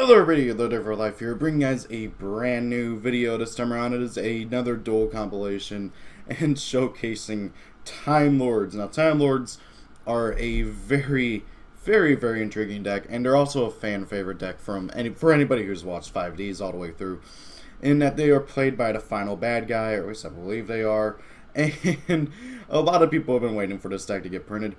Hello everybody, the Devpro Life here, bringing you guys a brand new video. This time around it is another Duel compilation and showcasing Timelords. Now Timelords are a very intriguing deck, and they're also a fan favorite deck for anybody who's watched 5Ds all the way through, in that they are played by the final bad guy, or at least I believe they are, and a lot of people have been waiting for this deck to get printed.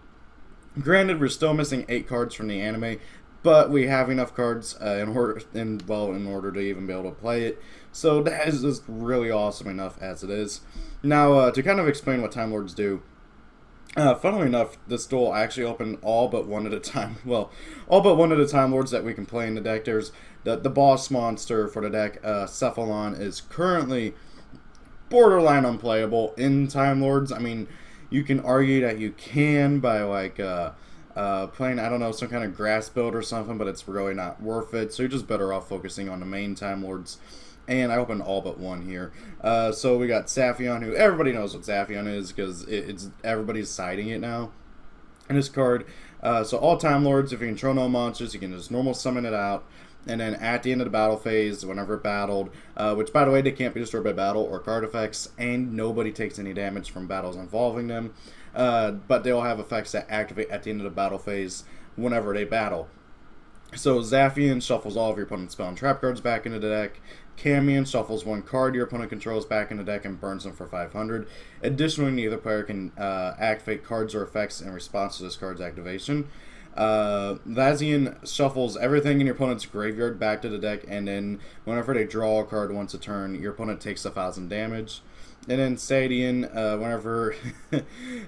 Granted, we're still missing 8 cards from the anime, but we have enough cards in order to even be able to play it. So that is just really awesome enough as it is. Now, to kind of explain what Time Lords do, funnily enough, this duel I actually opened all but one at a time. Well, all but one of the Time Lords that we can play in the deck. There's the boss monster for the deck, Cephalon, is currently borderline unplayable in Time Lords. I mean, you can argue that you can by like playing, I don't know, some kind of grass build or something, but it's really not worth it. So you're just better off focusing on the main Time Lords. And I opened all but one here. So we got Saphion, who everybody knows what Saphion is because it's everybody's citing it now. And this card, so all Time Lords, if you control no monsters, you can just normal summon it out. And then at the end of the battle phase, whenever battled, which by the way, they can't be destroyed by battle or card effects, and nobody takes any damage from battles involving them. But they all have effects that activate at the end of the battle phase whenever they battle. So Zaphion shuffles all of your opponent's spell and trap cards back into the deck. Camion shuffles one card your opponent controls back in the deck and burns them for 500. Additionally, neither player can activate cards or effects in response to this card's activation. Lazian shuffles everything in your opponent's graveyard back to the deck, and then whenever they draw a card once a turn, your opponent takes 1,000 damage. And then Sadian, whenever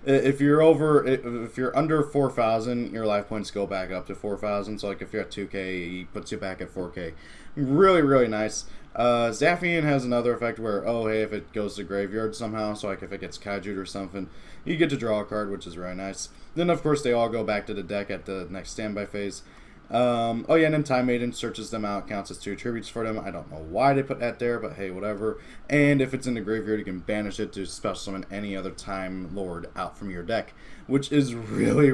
if you're under 4,000, your life points go back up to 4,000. So like if you're at 2K, he puts you back at 4K. Really nice. Zaphion has another effect where, oh hey, if it goes to graveyard somehow, so like if it gets Kaiju'd or something, you get to draw a card, which is really nice. Then of course they all go back to the deck at the next standby phase. Oh yeah, and then Time Maiden searches them out, counts as 2 tributes for them. I don't know why they put that there, but hey, whatever. And if it's in the graveyard, you can banish it to special summon any other Time Lord out from your deck, which is really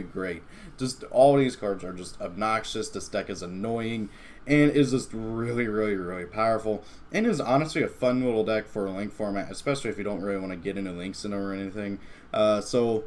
great. Just all these cards are just obnoxious. This deck is annoying and is just really powerful, and is honestly a fun little deck for a Link format, especially if you don't really want to get into Links in it or anything. So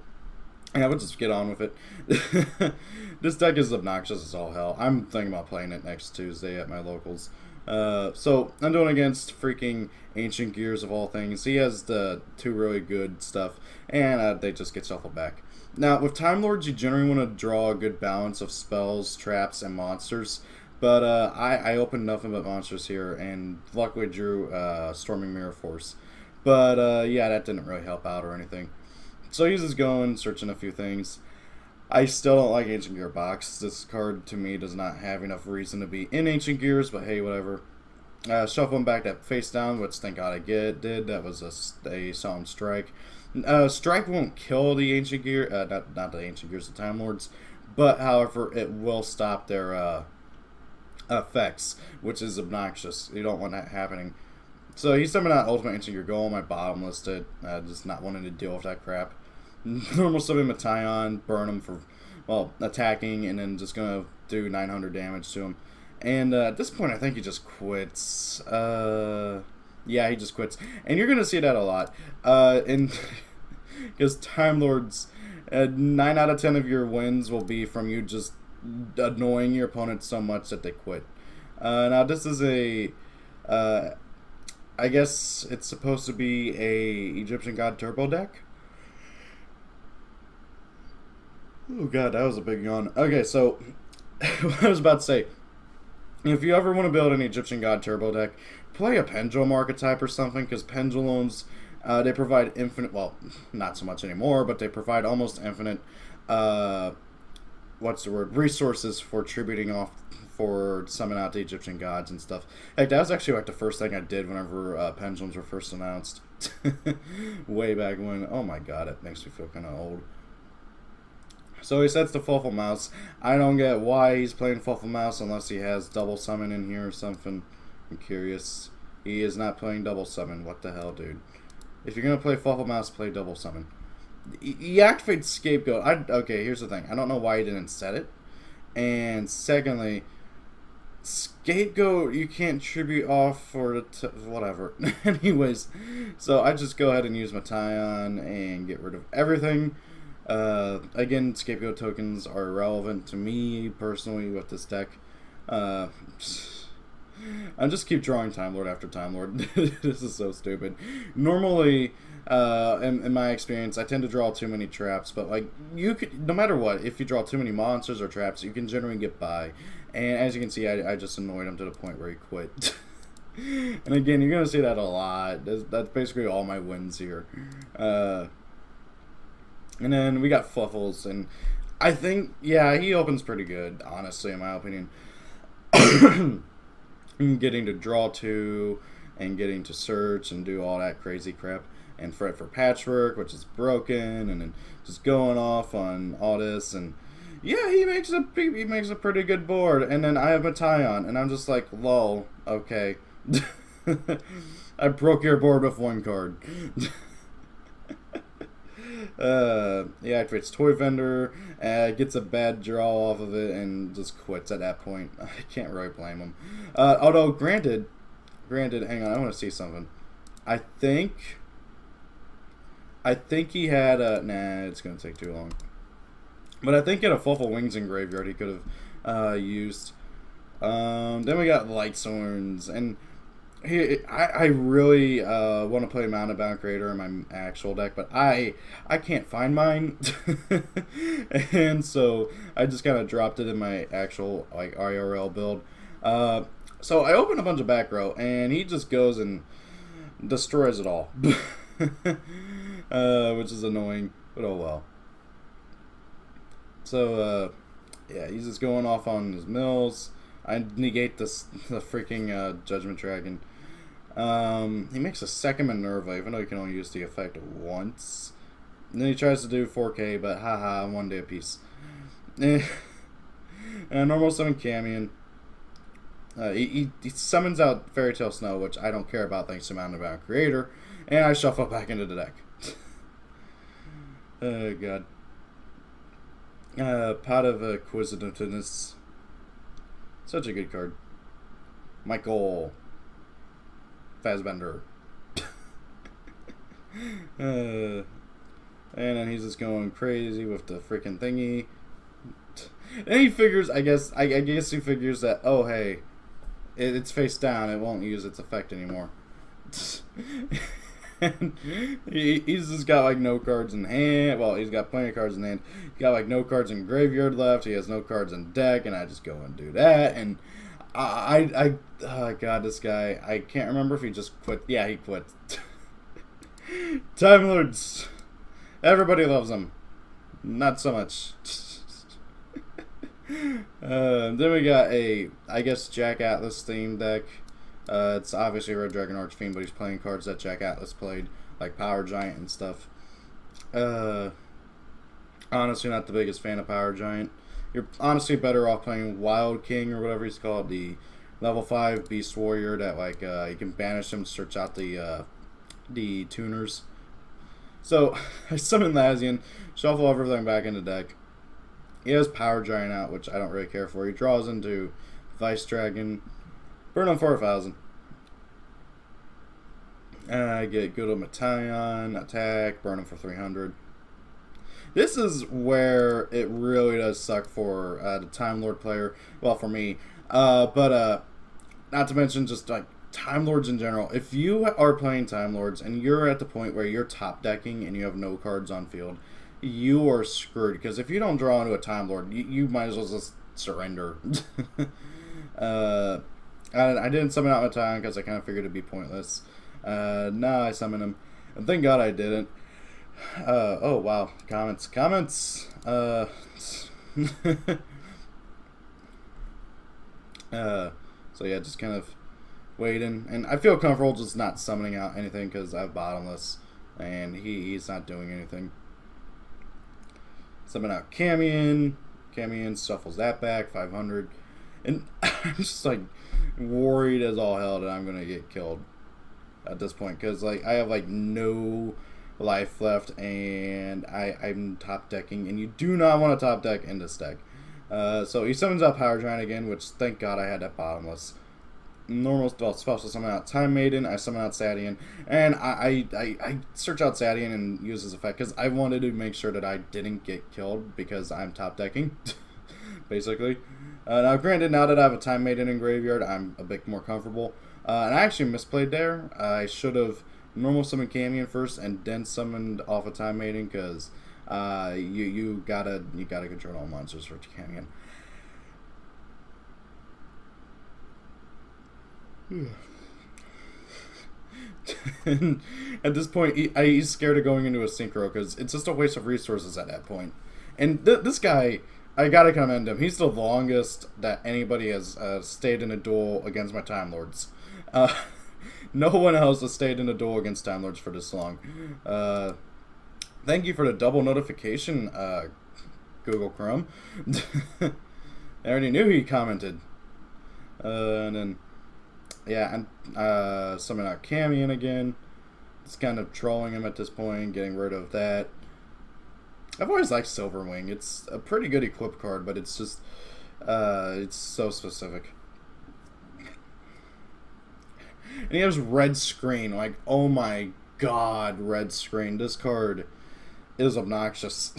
yeah, we'll just get on with it. This deck is obnoxious as all hell. I'm thinking about playing it next Tuesday at my locals. So I'm doing against freaking Ancient Gears of all things. He has the 2 really good stuff, and they just get shuffled back. Now, with Time Lords, you generally want to draw a good balance of spells, traps, and monsters. But I opened nothing but monsters here, and luckily drew Storming Mirror Force. But yeah, that didn't really help out or anything. So he's just going, searching a few things. I still don't like Ancient Gear Box. This card, to me, does not have enough reason to be in Ancient Gears, but hey, whatever. Shuffling back that face down, which thank God I did. That was a solemn strike. Strike won't kill the Ancient Gear, not the Ancient Gears, the Time Lords, but however, it will stop their effects, which is obnoxious. You don't want that happening. So he's summoned out Ultimate Ancient Gear Golem. I bottom listed, just not wanting to deal with that crap. Normal summon Mation, burn him for, well, attacking, and then just gonna do 900 damage to him. And at this point, I think he just quits. Yeah, he just quits, and you're gonna see that a lot. Because Time Lords, 9 out of 10 of your wins will be from you just annoying your opponent so much that they quit. Now this is a, I guess it's supposed to be a Egyptian God Turbo deck. Oh god, that was a big yawn. Okay, so what I was about to say, if you ever want to build an Egyptian God Turbo deck, play a Pendulum archetype or something, because Pendulums, they provide infinite, well, not so much anymore, but they provide almost infinite, resources for tributing off, for summon out the Egyptian gods and stuff. Heck, that was actually like the first thing I did whenever Pendulums were first announced. Way back when. Oh my god, it makes me feel kind of old. So he sets the Fluffle Mouse. I don't get why he's playing Fluffle Mouse unless he has double summon in here or something. I'm curious. He is not playing double summon. What the hell, dude? If you're going to play Fluffle Mouse, play double summon. He activates Scapegoat. Okay, here's the thing. I don't know why he didn't set it. And secondly, Scapegoat, you can't tribute off for the whatever. Anyways, so I just go ahead and use my Tyon and get rid of everything. Again, Scapegoat tokens are irrelevant to me personally with this deck. I just keep drawing Time Lord after Time Lord. This is so stupid. Normally, in my experience, I tend to draw too many traps, but like you could, no matter what, if you draw too many monsters or traps, you can generally get by. And as you can see, I just annoyed him to the point where he quit. And again, you're gonna see that a lot. That's basically all my wins here. And then we got Fluffles, and I think, yeah, he opens pretty good, honestly, in my opinion. Getting to draw two, and getting to search and do all that crazy crap, and fret for patchwork, which is broken, and then just going off on all this, and yeah, he makes a pretty good board. And then I have a Tyon, and I'm just like, lol, okay. I broke your board with one card. He activates Toy Vendor, gets a bad draw off of it, and just quits at that point. I can't really blame him. Although, granted, hang on, I want to see something. I think he had a, nah, it's going to take too long. But I think he had a Fluffle Wings in graveyard he could have used. Then we got Light Sworns, and I really want to play Mtb Raider in my actual deck, but I can't find mine, and so I just kind of dropped it in my actual like IRL build. So I opened a bunch of back row, and he just goes and destroys it all, which is annoying, but oh well. So yeah, he's just going off on his mills. I negate the freaking Judgment Dragon. He makes a second Minerva, even though he can only use the effect once. And then he tries to do 4K, but haha, 1 day apiece. And a normal summon Camion. He summons out Fairy Tale Snow, which I don't care about thanks to Mtb Raider, and I shuffle back into the deck. Oh god. Pot of Acquisitiveness. Such a good card. Michael Fassbender. And then he's just going crazy with the freaking thingy. And he figures, I guess he figures that, oh hey, it's face down, it won't use its effect anymore. And he's just got like no cards in hand. Well, he's got plenty of cards in hand. He's got like no cards in graveyard left. He has no cards in deck, and I just go and do that. And oh god, this guy, I can't remember if he just quit. Yeah, he quit. Time Lords, everybody loves them. Not so much. Then we got a, I guess, Jack Atlas themed deck. It's obviously Red Dragon Archfiend, but he's playing cards that Jack Atlas played, like Power Giant and stuff. Honestly, not the biggest fan of Power Giant. You're honestly better off playing Wild King or whatever he's called, the level 5 Beast Warrior that like you can banish him, search out the tuners. So I summon Lazian, shuffle everything back into deck. He has Power Giant out, which I don't really care for. He draws into Vice Dragon. Burn him for 1,000. I get good on Tyon, attack, burn him for 300. This is where it really does suck for the Time Lord player. Well, for me. But not to mention just like Time Lords in general. If you are playing Time Lords and you're at the point where you're top decking and you have no cards on field, you are screwed. Because if you don't draw into a Time Lord, you might as well just surrender. I didn't summon out my Tyon because I kind of figured it'd be pointless. Now I summon him. And thank God I didn't. Oh, wow. Comments. So yeah, just kind of waiting. And I feel comfortable just not summoning out anything because I have Bottomless. And he's not doing anything. Summon out Camion. Camion shuffles that back, 500. And I'm just like worried as all hell that I'm gonna get killed at this point because like I have like no life left and I'm top decking, and you do not want to top deck in this deck. So he summons out Power Giant again, which thank God I had that bottomless. Normal special summon out Time Maiden, I summon out Sadian, and I search out Sadian and use his effect because I wanted to make sure that I didn't get killed because I'm top decking, basically. Now granted, now that I have a Time Maiden in graveyard, I'm a bit more comfortable. And I actually misplayed there. I should have normal summoned Camion first and then summoned off a Time Maiden because you gotta control all monsters for Camion. And at this point, he's scared of going into a synchro because it's just a waste of resources at that point. And this guy, I gotta commend him. He's the longest that anybody has stayed in a duel against my Time Lords. No one else has stayed in a duel against Time Lords for this long. Thank you for the double notification, Google Chrome. I already knew he commented. And then, yeah, and summon out Camion again. It's kind of trolling him at this point, getting rid of that. I've always liked Silverwing. It's a pretty good equip card, but it's just, it's so specific. And he has Red Screen. Like, oh my god, Red Screen. This card is obnoxious.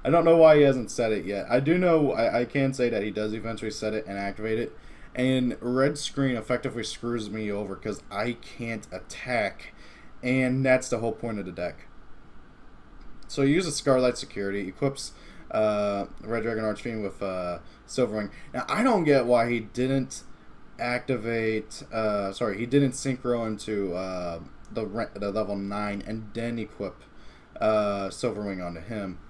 I don't know why he hasn't said it yet. I do know, I can say that he does eventually set it and activate it. And Red Screen effectively screws me over because I can't attack. And that's the whole point of the deck. So he uses Scarlet Security, equips Red Dragon Archfiend with Silverwing. Now, I don't get why he didn't activate, he didn't synchro into the level 9 and then equip Silverwing onto him.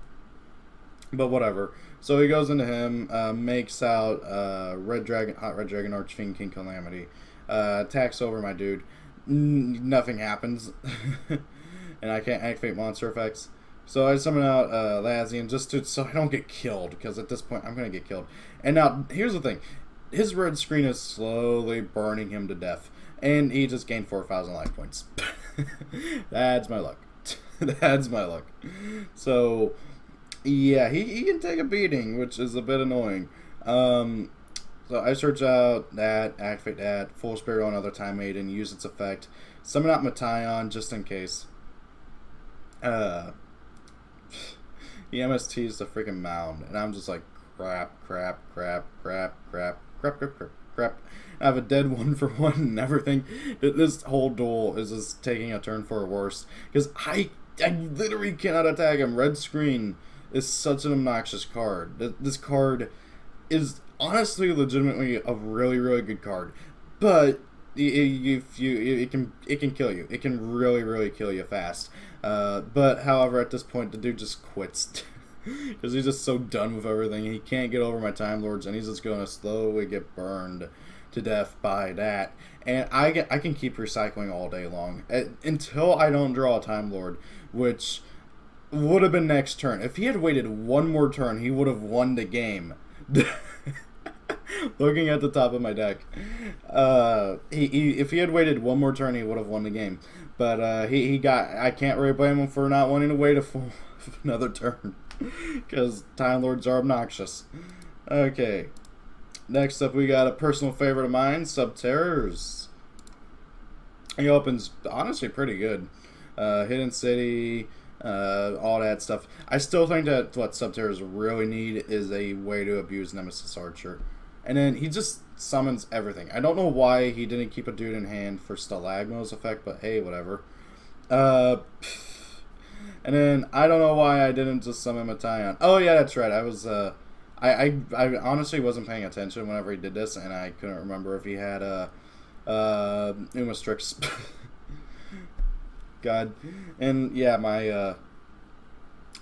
But whatever. So he goes into him, makes out Hot Red Dragon Archfiend, King Calamity, attacks over my dude. Nothing happens, and I can't activate monster effects. So I summon out Lazian just so I don't get killed, because at this point I'm gonna get killed. And now here's the thing: his red screen is slowly burning him to death, and he just gained 4,000 life points. That's my luck. That's my luck. So. Yeah, he can take a beating, which is a bit annoying. So I search out that, activate that, Full Spirit on another Time Maiden, use its effect, summon out Metaion just in case. He MSTs the freaking mound, and I'm just like, crap. I have a dead 1-for-1 and everything. This whole duel is just taking a turn for a worse, because I literally cannot attack him. Red screen is such an obnoxious card. This card is honestly, legitimately a really, really good card, but it can kill you. It can really, really kill you fast. But however, at this point, the dude just quits because he's just so done with everything. He can't get over my Time Lords, and he's just going to slowly get burned to death by that. And I can keep recycling all day long until I don't draw a Time Lord, which would have been next turn. If he had waited one more turn, he would have won the game. Looking at the top of my deck, if he had waited one more turn, he would have won the game. But I can't really blame him for not wanting to wait another turn, because Time Lords are obnoxious. Okay, next up we got a personal favorite of mine, Subterrors. He opens honestly pretty good. Hidden City. All that stuff. I still think that what Subterrors really need is a way to abuse Nemesis Archer. And then he just summons everything. I don't know why he didn't keep a dude in hand for Stalagmo's effect, but hey, whatever. And then I don't know why I didn't just summon Metaion. Oh yeah, that's right. I was I honestly wasn't paying attention whenever he did this, and I couldn't remember if he had Umastrix. God. And yeah, my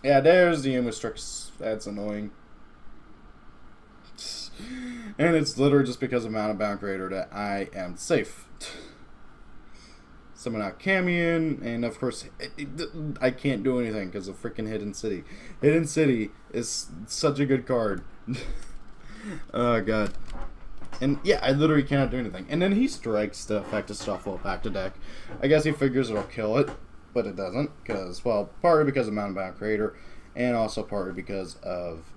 there's the Umastrix. That's annoying. And it's literally just because of Mtb Raider that I am safe. Summon out Camion, and of course I can't do anything because of freaking Hidden City. Hidden City is such a good card. Oh god. And yeah, I literally cannot do anything. And then he strikes the effect to shuffle it back to deck. I guess he figures it'll kill it, but it doesn't. Because, well, partly because of Mtb Raider, and also partly because of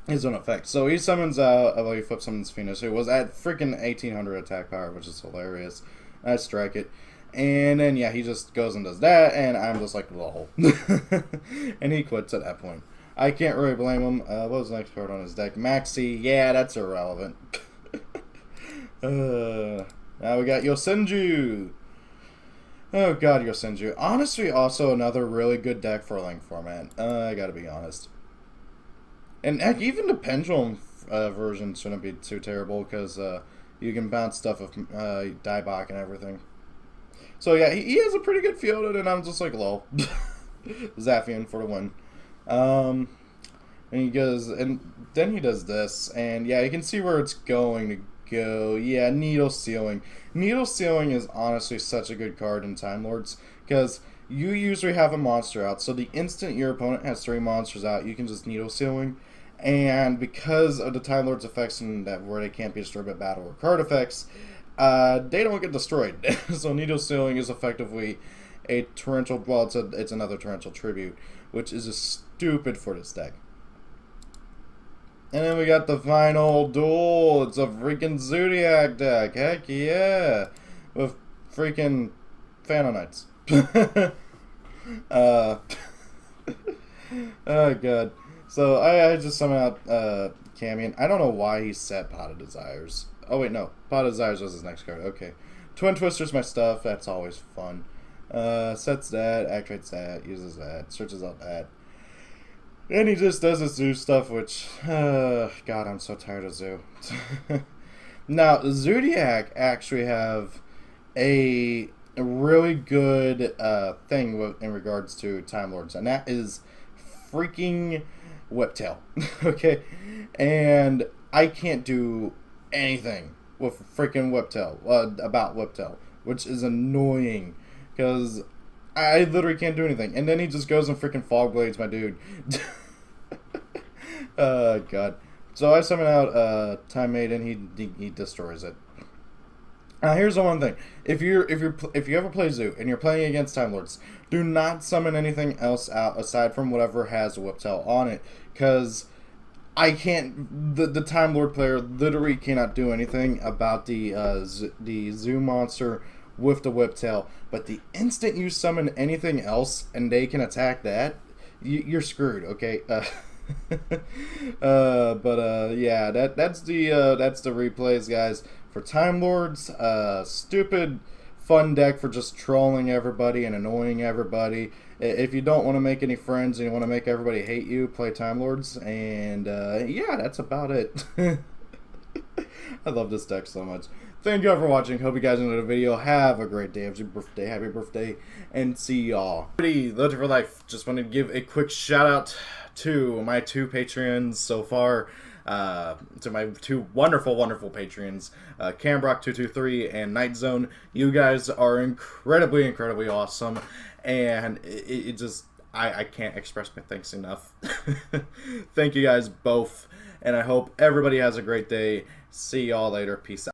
his own effect. So he summons well, he flip summons Phoenix, who was at freaking 1800 attack power, which is hilarious. I strike it. And then, yeah, he just goes and does that, and I'm just like, lol. And he quits at that point. I can't really blame him. What was the next card on his deck? Maxi. Yeah, that's irrelevant. Now we got Yosenju. Oh god, Yosenju. Honestly, also another really good deck for Link format. I gotta be honest. And heck, even the Pendulum version shouldn't be too terrible, because you can bounce stuff with Daibach and everything. So yeah, he has a pretty good field, and I'm just like, lol. Zaphian for the win. And he goes, and then he does this, and yeah, you can see where it's going to go. Yeah, Needle Sealing. Needle Sealing is honestly such a good card in Time Lords, because you usually have a monster out, so the instant your opponent has 3 monsters out, you can just Needle Sealing. And because of the Time Lord's effects and that where they can't be destroyed by battle or card effects, they don't get destroyed. So Needle Sealing is effectively a torrential. Well, it's another torrential tribute, which is just stupid for this deck. And then we got the final duel. It's a freaking Zodiac deck. Heck yeah, with freaking Phantom Knights. Oh god. So I just summon out Camion. I don't know why he set Pot of Desires. Oh wait, no. Pot of Desires was his next card. Okay. Twin Twister's my stuff. That's always fun. Sets that, activates that, uses that, searches out that. And he just does his Zoo stuff, which, God, I'm so tired of Zoo. Now, Zodiac actually have a really good thing in regards to Time Lords, and that is freaking Whiptail. Okay? And I can't do anything with freaking Whiptail, about Whiptail, which is annoying, because I literally can't do anything. And then he just goes and freaking Fog Blades my dude. God. So I summon out Time Maiden, he destroys it. Now here's the one thing: if you ever play Zoo and you're playing against Time Lords, do not summon anything else out aside from whatever has Whiptail on it, because I can't. The Time Lord player literally cannot do anything about the Zoo monster with the Whiptail. But the instant you summon anything else and they can attack that, you're screwed. Okay. Yeah, that's the replays, guys, for Time Lords. Stupid fun deck for just trolling everybody and annoying everybody. If you don't want to make any friends and you want to make everybody hate you, play Time Lords. And yeah, that's about it. I love this deck so much. Thank you all for watching. Hope you guys enjoyed the video. Have a great day. Happy birthday, and see y'all. Living for life. Just wanted to give a quick shout out to my 2 Patreons so far. To my 2 wonderful Patreons, Cambrock223 and Night Zone. You guys are incredibly awesome, and it just I can't express my thanks enough. Thank you guys both, and I hope everybody has a great day. See y'all later. Peace out.